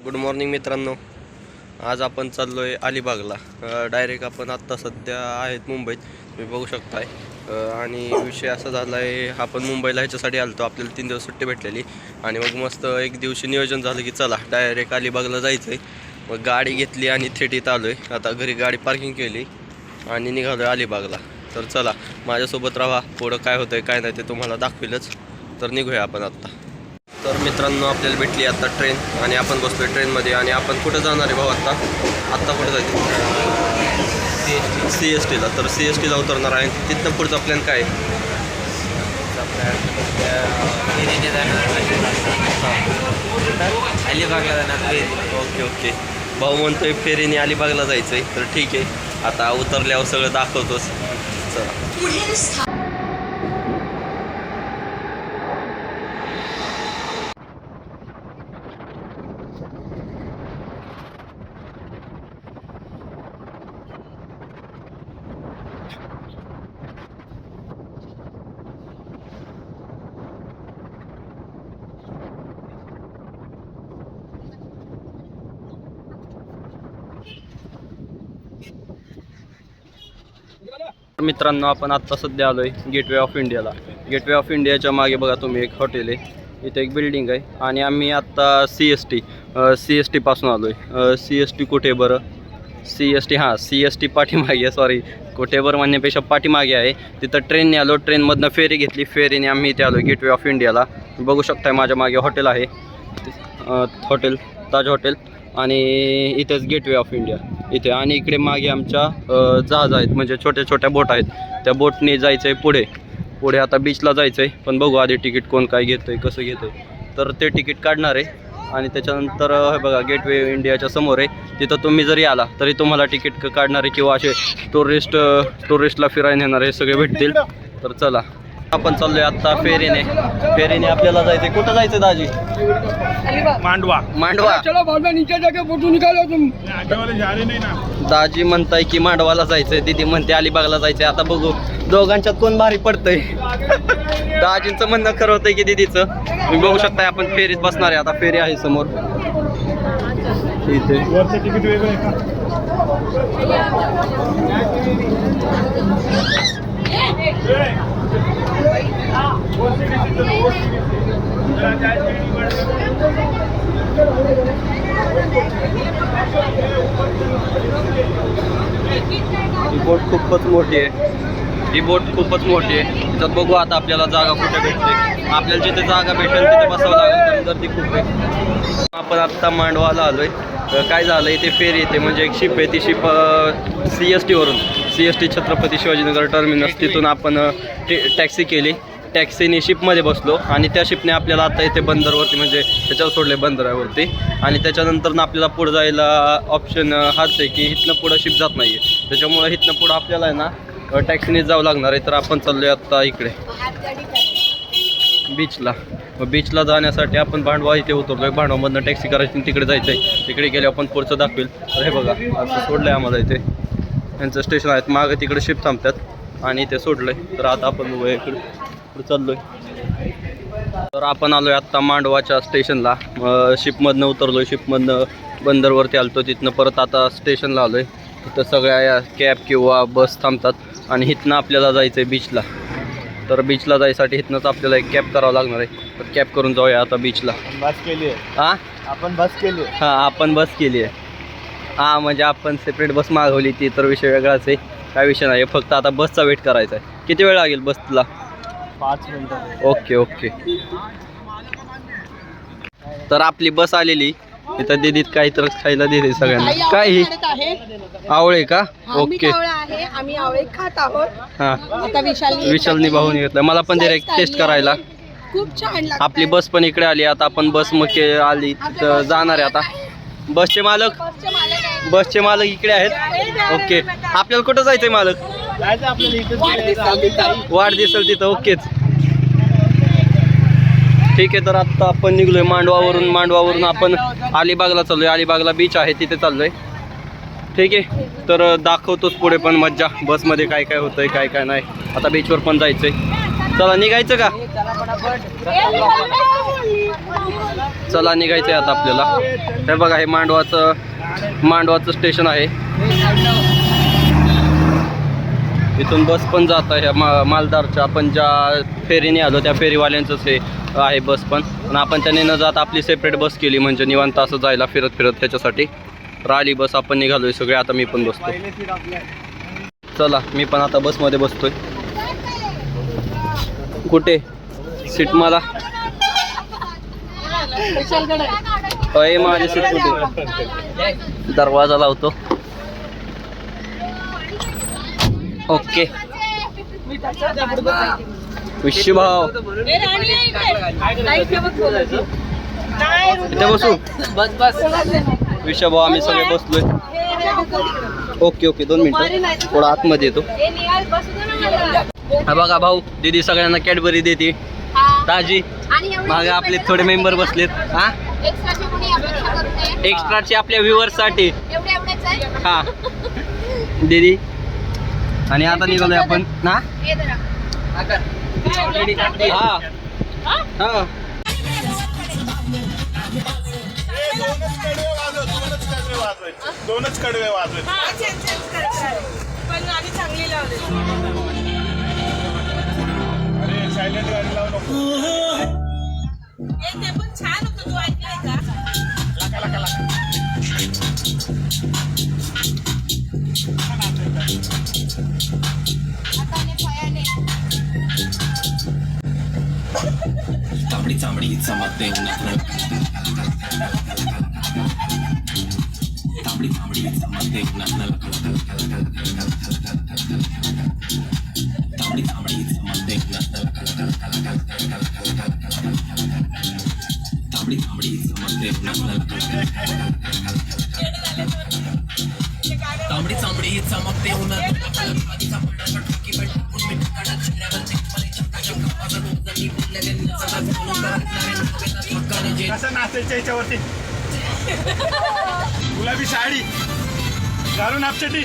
Good morning मित्रांनो. आज आपण चाललो आहे अलिबागला. डायरेक्ट आपण आत्ता सध्या आहेत मुंबईत, तुम्ही बघू शकताय. आणि विषय असा झाला आहे, आपण मुंबईला ह्याच्यासाठी आलतो, आपल्याला 3 दिवस सुट्टी भेटलेली आणि मग मस्त एक दिवशी नियोजन झालं की चला डायरेक्ट अलिबागला जायचं आहे. मग गाडी घेतली आणि थेट इथं आलो आहे. आता घरी गाडी पार्किंग केली आणि निघालो आहे अलिबागला. तर चला माझ्यासोबत राहा, पुढं काय होतं आहे काय नाही ते तुम्हाला दाखविलंच. तर निघूया आपण आत्ता. तर मित्रांनो आपल्याला भेटली आता ट्रेन आणि आपण बसलो आहे ट्रेनमध्ये. आणि आपण कुठं जाणार आहे भाऊ आत्ता कुठं जायचं? CSTला. तर CSTला उतरणार आहे. तिथनं पुढचा प्लॅन काय आहे? अलिबागला जाणार. ओके. भाऊ म्हणतोय फेरीने अलिबागला जायचं आहे. तर ठीक आहे, आता उतरल्यावर सगळं दाखवतोच. चला. मित्रांनो आपण आत्ता सध्या आलो आहे गेटवे ऑफ इंडियाला. गेटवे ऑफ इंडियाच्या मागे बघा तुम्ही एक हॉटेल आहे, इथे एक बिल्डिंग आहे. आणि आम्ही आत्ता CST पासून आलो आहे. CST कुठे बरं? CST पाठीमागे, सॉरी कुठे बरं म्हणण्यापेक्षा पाठीमागे आहे. तिथं ट्रेनने आलो, ट्रेनमधनं फेरी घेतली, फेरीने आम्ही इथे आलो गेटवे ऑफ इंडियाला. बघू शकताय माझ्या मागे हॉटेल आहे, हॉटेल ताज हॉटेल. आणि इथेच गेटवे ऑफ इंडिया इथे. आणि इकडे मागे आमच्या जहाज आहेत, म्हणजे छोट्या छोट्या बोट आहेत. त्या बोटने जायचं आहे पुढे आता बीचला जायचं आहे. पण बघू आधी तिकीट कोण काय घेतं आहे, कसं घेतं आहे. तर ते तिकीट काढणार आहे. आणि त्याच्यानंतर हे बघा गेटवे इंडियाच्या समोर आहे. तिथं तुम्ही जरी आला तरी तुम्हाला तिकीट काढणारे किंवा असे टुरिस्टला फिरायला नेणारे हे सगळे भेटतील. तर चला आपण चाललोय आत्ता फेरीने आपल्याला जायचंय. कुठं जायचं दाजी? मांडवा. दाजी म्हणताय की मांडवाला जायचंय, दीदी म्हणते अलिबागला जायचंय. आता बघू दोघांच्यात कोण भारी पडतंय. दाजींचं म्हणणं खरं होतंय की दीदीचं. तुम्ही बघू शकताय आपण फेरीत बसणार आहे. आता फेरी आहे समोर इथे. तिकीट वेगळं आहे का? ही बोट खूपच मोठी आहे. त्याच्यात बघू आता आपल्याला जागा कुठे भेटते. आपल्याला जिथे जागा भेटेल तिथे बसावं लागेल, कारण गर्दी खूप आहे. आपण आत्ता मांडवाला आलोय. काय झालं इथे फेरी येते, म्हणजे एक शिप आहे. ती ship CST Chhatrapati Shivajinagar terminus, तिथून आपण टॅक्सी केली. टॅक्सीने शिपमध्ये बसलो आणि त्या शिपने आपल्याला आता इथे बंदरवरती, म्हणजे त्याच्यावर सोडले बंदरावरती. आणि त्याच्यानंतर आपल्याला पुढं जायला ऑप्शन हाच आहे की इथनं पुढं शिप जात नाही आहे. त्याच्यामुळं इथनं पुढं आपल्याला आहे ना टॅक्सीने जावं लागणार आहे. तर आपण चाललो आहे आत्ता इकडे बीचला. बीचला जाण्यासाठी आपण भांडवा इथे उतरलो आहे. भांडवामधनं टॅक्सी करायची आणि तिकडे जायचं आहे. तिकडे गेले आपण पुढचं दाखवेल. तर हे बघा असं सोडलं आहे आम्हाला इथे. यांचं स्टेशन आहेत, मागं तिकडे शिप थांबतात आणि इथे सोडलं आहे. तर आता आपण बघूया इकडे चाललो आहे. तर आपण आलो आहे आत्ता मांडवाच्या स्टेशनला. शिपमधनं उतरलो आहे, शिपमधनं बंदरवरती आलतो, तिथनं परत आता स्टेशनला आलो आहे. तिथं सगळ्या कॅब किंवा बस थांबतात आणि इथनं आपल्याला जायचं आहे बीचला. तर बीचला जायसाठी इथनंच आपल्याला एक कॅब करावं लागणार आहे. तर कॅब करून जाऊया आता बीचला. बस केली आहे. आपण बस केली आहे. म्हणजे आपण सेपरेट बस मागवली ती तर विषय वेगळाच आहे, काय विषय नाही. फक्त आता बसचा वेट करायचा आहे. किती वेळ लागेल बसला? 5 मिनिटं. ओके. तर आपली बस आलेली. इथं दीदीत काही तर खायला दिले सगळ्यांना. काय आवळे का? ओके. आम्ही आवळे खात आहोत. आता विशालनी भाऊन घेतलं मला पण डायरेक्ट टेस्ट करायला. खूप छान लागतं. आपली बस पण इकडे आली. आता आपण बस मग आली तर जाणार आहे. आता बसचे मालक इकडे आहेत. ओके. आपल्याला कुठं जायचंय मालक? वाट दिसेल तिथं. ओकेच, ठीक आहे. तर आत्ता आपण निघलोय मांडवावरून आपण अलिबागला चाललोय. अलिबागला बीच आहे तिथे चाललोय. ठीक आहे, तर दाखवतोच पुढे पण मज्जा बसमध्ये काय काय होतंय काय काय नाही. आता बीचवर पण जायचंय. चला निघायचं का? चला निघायचंय आता आपल्याला. हे बघा हे मांडवाचं स्टेशन आहे. इथून बस पण जात आहे मालदारच्या. आपण ज्या फेरीने आलो त्या फेरीवाल्यांचंच हे आहे बस पण आपण त्याने न जात आपली सेपरेट बस केली म्हणजे निवांत असं जायला फिरत त्याच्यासाठी. राहिली बस आपण निघालोय सगळे. आता मी पण बसतो. चला मी पण आता बसमध्ये बसतोय. कुठे सीट मला? अय माझी सीट कुठे? दरवाजा लावतो. ओके विश्वभाव इथे बसू. विश्वभाव आम्ही सगळे बसलोय. ओके ओके 2 मिनिटं थोडा आतमध्ये येतो. हा बघा भाऊ दीदी सगळ्यांना कॅडबरी देते ताजी. मागे आपले थोडे मेंबर बसलेत. हा एक्स्ट्राचे आपल्या व्ह्युअर्ससाठी. हा दीदी. आणि आता निघालोय आपण ना. हा हा दोनच कडवे वाजवत पण आधी चांगली लावली. अरे सायलेंट गाडी लावू नको. ते पण छान होतं. तू ऐकलंय का? तांबडी चांबडी चमकते उन्हात. तांबडी तांबडी चमकते उन्हात. तांबडी तांबडी चमकते उन्हात. तांबडी तांबडी चमकते उन्हात. तांबडी चांबडी चमकते उन्हात. कसं नाचायचं याच्यावरती? गुलाबी साडी घालून आपचटी.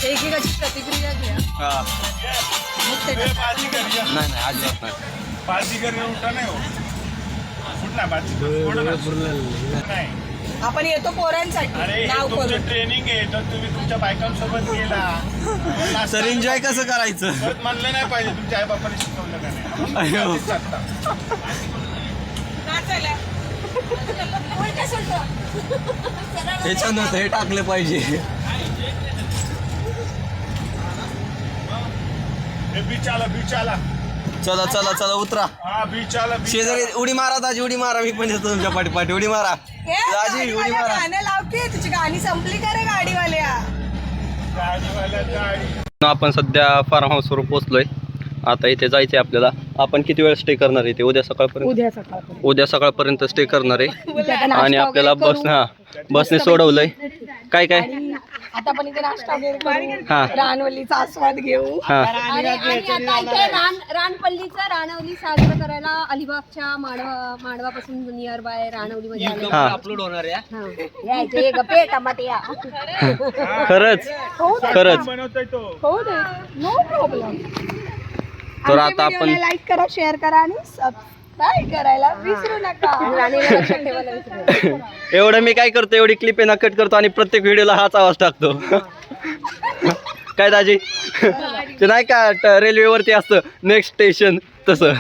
एकेकाची प्रतिक्रिया घ्या. नाही अजिबात नाही. बाजीगर उठा नाही हो. कुठला बाजीगर नाही. आपण येतो पोरांसाठी. अरे हे नाव तुमचं करून. ट्रेनिंग आहे तर तुम्ही तुमच्या बायकांसोबत गेला सर एन्जॉय कसं करायचं? परत म्हणलं नाही पाहिजे तुमच्या आई बापाने शिकवलं का नाही. नाचायला. उलटं सुलटं. त्याच्यानं हे टाकले पाहिजे. हे बीच आला. चला चला चला उतरा. हा बीच आला. शेजारी उडी मारा दाजी. उडी मारा. मी पण येतो तुमच्या पाठी उडी मारा. दाजी उडी मारा. गाणं लावते. तुझी गाणी संपली का रे गाडीवाल्या? गाडी. आपण सध्या फार्म हाऊसवर पोहोचलोय. आता इथे जायचंय आपल्याला. आपण किती वेळ स्टे करणार आहे? ते उद्या सकाळपर्यंत स्टे करणार आहे. आणि आपल्याला बसने सोडवलंय. काय आता आपण इथे नाश्ता वगैरे करू. हा रानवल्लीचा आस्वाद घेऊ. हा आणि आता इथे रानपल्लीचा रानवली साजरा करायला अलिबागच्या मांडवापासून नियर बाय रानवली मध्ये आलो. हा अपलोड होणार आहे. यायचे गप्पे टमाटे या. खरंच बनवतोय तो. हो दे. No problem. तर आता आपण लाईक करा, शेअर करा आणि सबस्क्राईब करायला विसरू नका. राणीला लक्षात ठेवायला विसरू नका. एवढं मी काय करतो, एवढी क्लिप आहे ना कट करतो आणि प्रत्येक व्हिडिओला हाच आवाज टाकतो. काय दाजी ते नाही का रेल्वेवरती असतं नेक्स्ट स्टेशन, तसं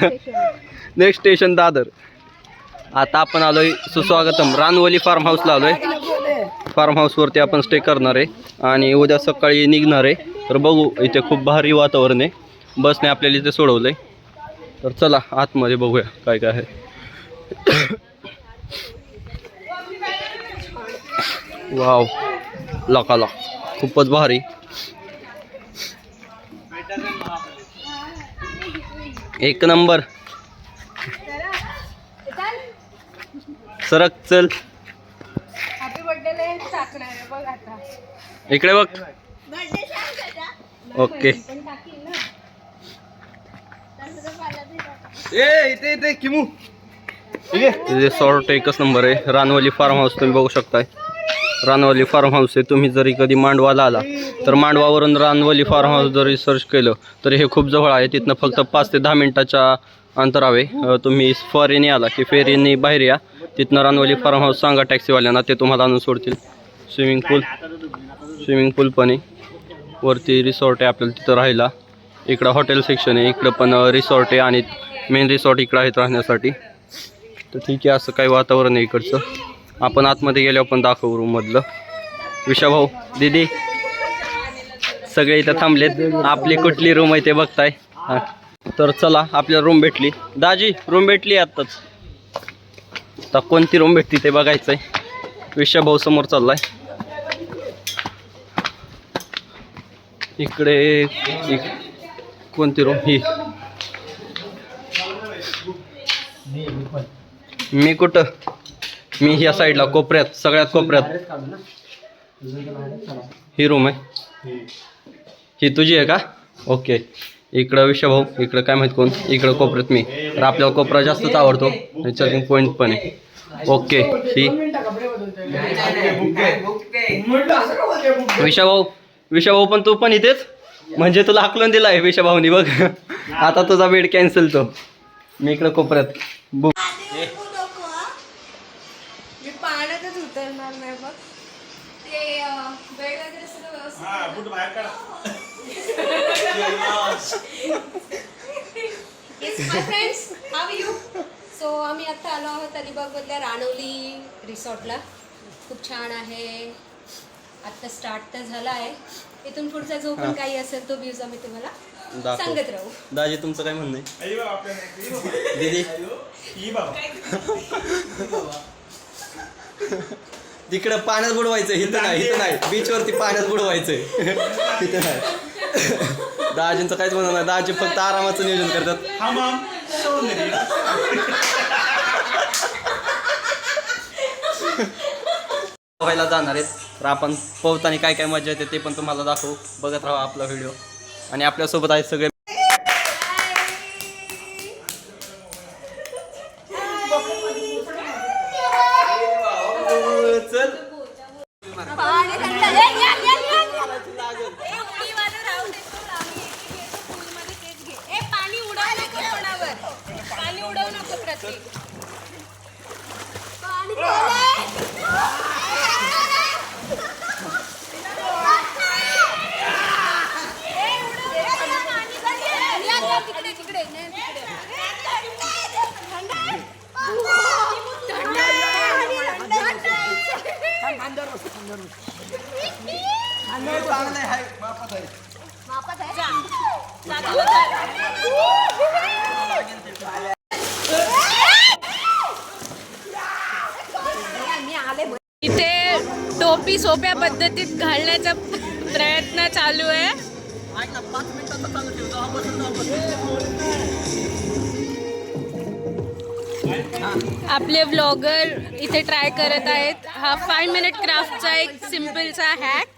नेक्स्ट स्टेशन दादर. आता आपण आलोय सुस्वागतम रानवली फार्म हाऊसला आलोय. फार्म हाऊसवरती आपण स्टे करणार आहे आणि उद्या सकाळी निघणार आहे. तर बघू, इथे खूप भारी वातावरण आहे. बसने आपल्याला इथे सोडवलं आहे. तर चला आतमध्ये बघूया काय काय आहे. वाव, लकाला खूपच भारी. एक नंबर. सरक चल. हॅपी बर्थडेला टाकणार आहे बघ आता. इकडे बघ. ओके. इथे किमू रिसॉर्ट एकच नंबर आहे. रानवली फार्म हाऊस तुम्ही बघू शकताय. रानवली फार्म हाऊस आहे. तुम्ही जरी कधी मांडवाला आला तर मांडवावरून रानवली फार्म हाऊस जरी सर्च केलं तर हे खूप जवळ आहे. तिथनं फक्त 5 ते 10 मिनिटाच्या अंतरावे. तुम्ही फेरीने आला की फेरीने बाहेर या. तिथनं रानवली फार्म हाऊस सांगा टॅक्सीवाल्यांना, ते तुम्हाला आणून सोडतील. स्विमिंग पूल पण आहे. वरती रिसॉर्ट आहे आपल्याला तिथं राहायला. इकडं हॉटेल सेक्शन आहे. इकडं पण रिसॉर्ट आहे आणि मेन रिसॉर्ट इकडं आहेत राहण्यासाठी. तर ठीक आहे, असं काही वातावरण आहे इकडचं. आपण आतमध्ये गेल्यावर पण दाखवू रूममधलं. विशाभाऊ, दीदी सगळे इथं थांबलेत. आपली कुठली रूम आहे ते बघताय. हां, तर चला आपल्याला रूम भेटली. दाजी रूम भेटली आत्ताच. आता कोणती रूम भेटती ते बघायचं आहे. विशाभाऊ समोर चाललाय. इकडे कोणती रूम ही? मी कुठं? मी ह्या साईडला कोपऱ्यात, सगळ्यात कोपऱ्यात. ही रूम आहे. ही तुझी आहे का? ओके. इकडं विषयभाऊ, इकडं काय माहित कोण. इकडं कोपऱ्यात मी. तर आपल्याला कोपरा जास्तच आवडतो. चार्जिंग पॉईंट पण आहे. ओके. ही विषाभाऊ पण तू पण इथेच, म्हणजे तुला हाकलून दिला आहे विषाभाऊनी बघ. आता तुझा बेड कॅन्सल. तो मी इकडं कोपऱ्यात. बुक. मी पाण्यातच उतरणार नाही बघ. ते बेड वगैरे सगळं व्यवस्थित. बूट बाहेर काढा. Hi friends, how are you? So आम्ही आता आलो आहोत अलिबागमधल्या रानवली रिसॉर्टला. खूप छान आहे. आत्ता स्टार्ट तर झाला आहे. इथून पुढचा जो पण काही असेल तो व्ह्यूज आम्ही तुम्हाला सांगत राहू. दाजी तुमचं काय म्हणणं आहे? दीदी तिकडं पाण्यात बुडवायचं, इथं नाही. बीचवरती पाण्यात बुडवायचंय. तिथं नाही. दाजींचं काहीच म्हणणं नाही. दाजी फक्त आरामाचं नियोजन करतात. पोहायला जाणार आहेत. तर आपण पोहताना काय काय मजा येते ते पण तुम्हाला दाखवू. बघत राहा आपला व्हिडिओ. आणि आपल्यासोबत आहेत सगळे. चल पाणी उडवू नको प्रत्येक. इथे टोपी सोप्या पद्धतीत घालण्याचा प्रयत्न चालू आहे. आपले व्लॉगर इथे ट्राय करत आहेत. हा 5 मिनिट क्राफ्टचा एक सिम्पलचा हॅक.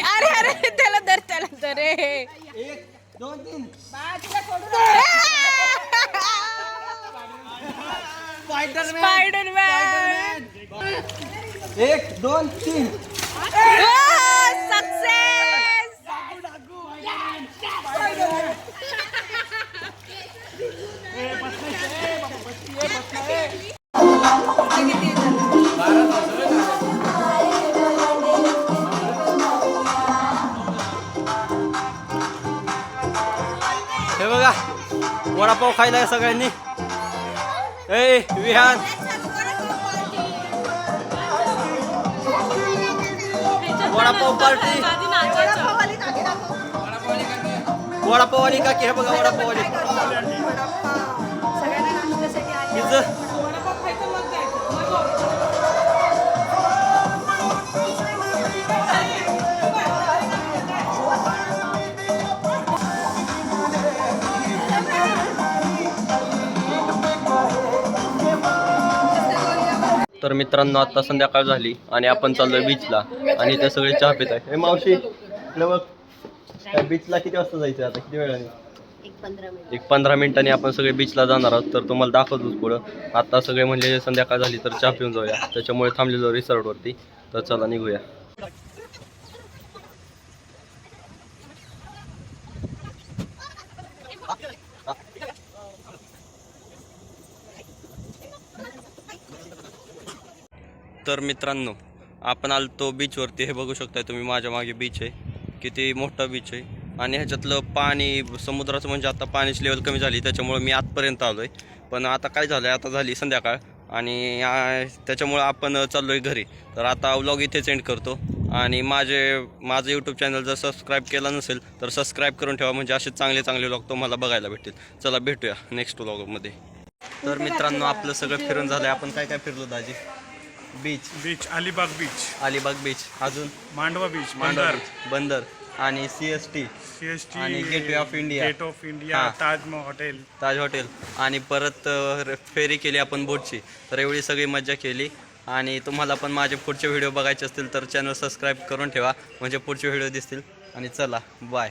अरे अरे त्याला धर रे. 1 2 3 स्पायडरमॅन. 1 2 3 सक्सेस. वडापाव खायला सगळ्यांनी. ए विहान वडापाव पार्टी. वडापाववाली काकी हे बघा वडापाववाली. सगळ्यांना नाश्त्यासाठी आले. हिचं तर मित्रांनो आता संध्याकाळ झाली आणि आपण चाललोय बीचला आणि ते सगळे चहा पित आहे. मावशी इकडे बघ, बीचला किती वाजता जायचं आता, किती वेळाने? एक 15 मिनिटांनी आपण सगळे बीचला जाणार आहोत. तर तुम्हाला दाखवतोच पुढं. आता सगळे म्हणजे संध्याकाळ झाली तर चहा पिऊन जाऊया, त्याच्यामुळे थांबलेलो रिसॉर्टवरती. तर चला निघूया. तर मित्रांनो आपण आलतो बीचवरती. हे बघू शकताय तुम्ही माझ्या मागे बीच आहे, किती मोठा बीच आहे. आणि ह्याच्यातलं पाणी समुद्राचं म्हणजे आता पाण्याची लेवल कमी झाली त्याच्यामुळे मी आतपर्यंत आलो आहे. पण आता काय झालं आहे, आता झाली संध्याकाळ आणि त्याच्यामुळं आपण चाललो आहे घरी. तर आता व्लॉग इथेच एंड करतो. आणि माझं यूट्यूब चॅनल जर सबस्क्राईब केला नसेल तर सबस्क्राईब करून ठेवा, म्हणजे असे चांगले चांगले व्लॉग तुम्हाला बघायला भेटतील. चला भेटूया नेक्स्ट व्लॉगमध्ये. तर मित्रांनो आपलं सगळं फिरून झालं आहे. आपण काय काय फिरलो दाजी? बीच अलिबाग बीच, अजून मांडवा बीच, बंदर आणि CST आणि gateway of India, Taj hotel आणि परत फेरी केली आपण बोटची. तर एवढी सगळी मज्जा केली. आणि तुम्हाला पण माझे पुढचे व्हिडिओ बघायचे असतील तर चॅनल सबस्क्राईब करून ठेवा, म्हणजे पुढचे व्हिडिओ दिसतील. आणि चला बाय.